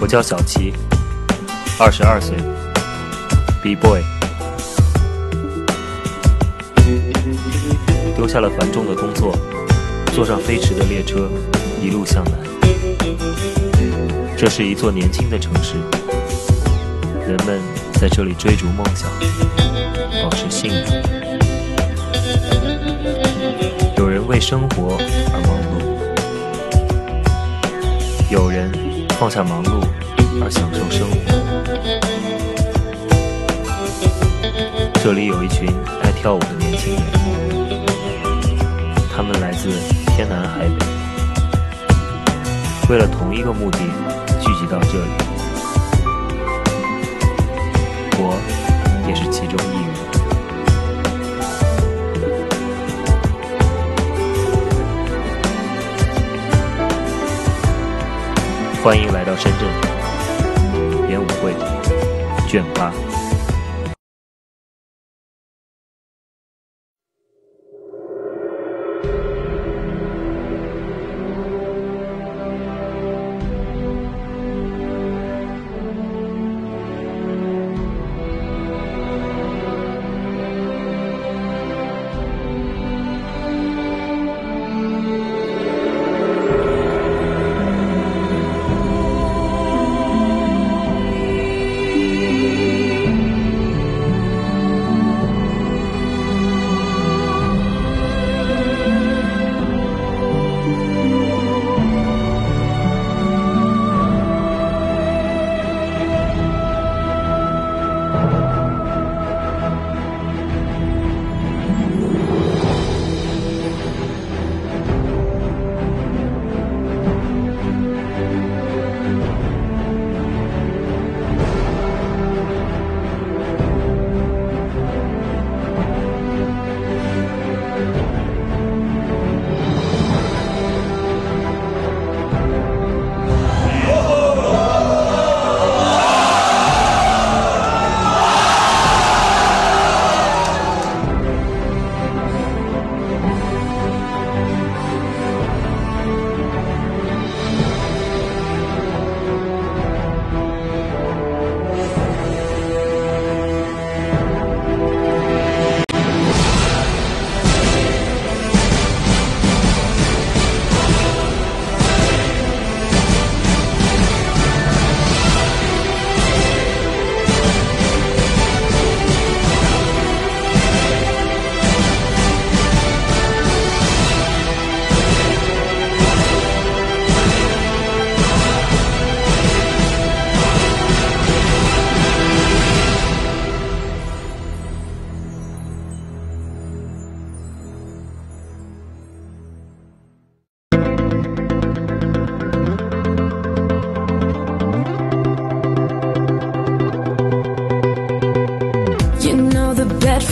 我叫小齐，22岁 ，B-boy， 丢下了繁重的工作，坐上飞驰的列车，一路向南。这是一座年轻的城市，人们在这里追逐梦想，保持幸福。有人为生活而忙碌，有人放下忙碌而享受生活。这里有一群爱跳舞的年轻人，他们来自天南海北，为了同一个目的聚集到这里。我也是其中一员。欢迎来到深圳演舞会卷8。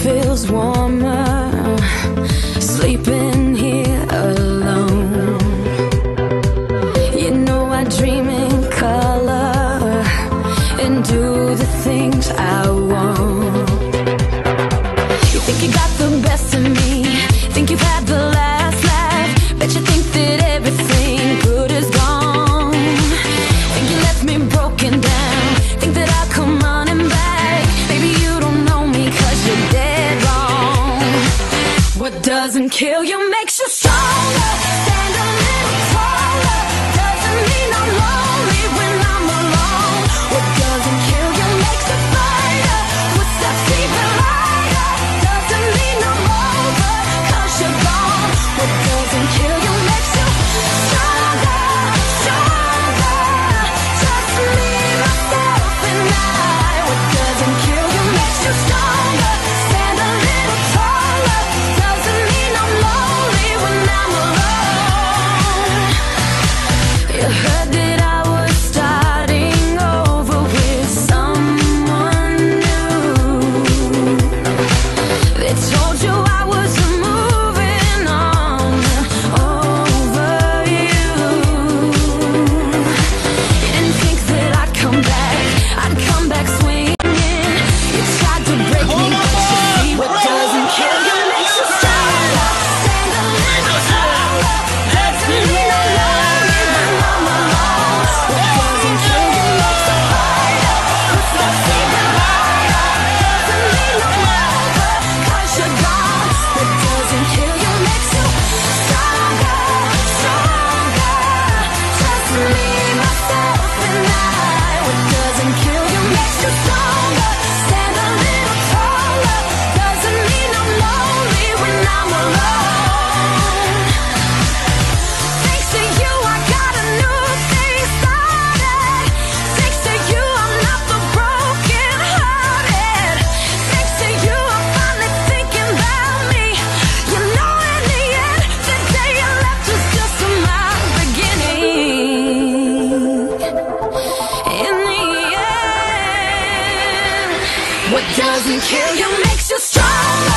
Feels warmer sleeping here alone. You know I dream in color and do the things I want. You think you got the best of me, think you've had the last laugh, bet you think that everything good is gone. Think you left me broken down, think that I'll come running back. Baby, you don't know me 'cause you're dead wrong. What doesn't kill you makes you stronger. Stand a little taller. Doesn't mean I'm lonely when I'm alone. What doesn't kill you makes you fighter. What steps even lighter. Doesn't mean I'm over 'cause you're gone. What doesn't kill you makes you stronger, stronger. Just me, myself, and I. What doesn't kill you makes you stronger.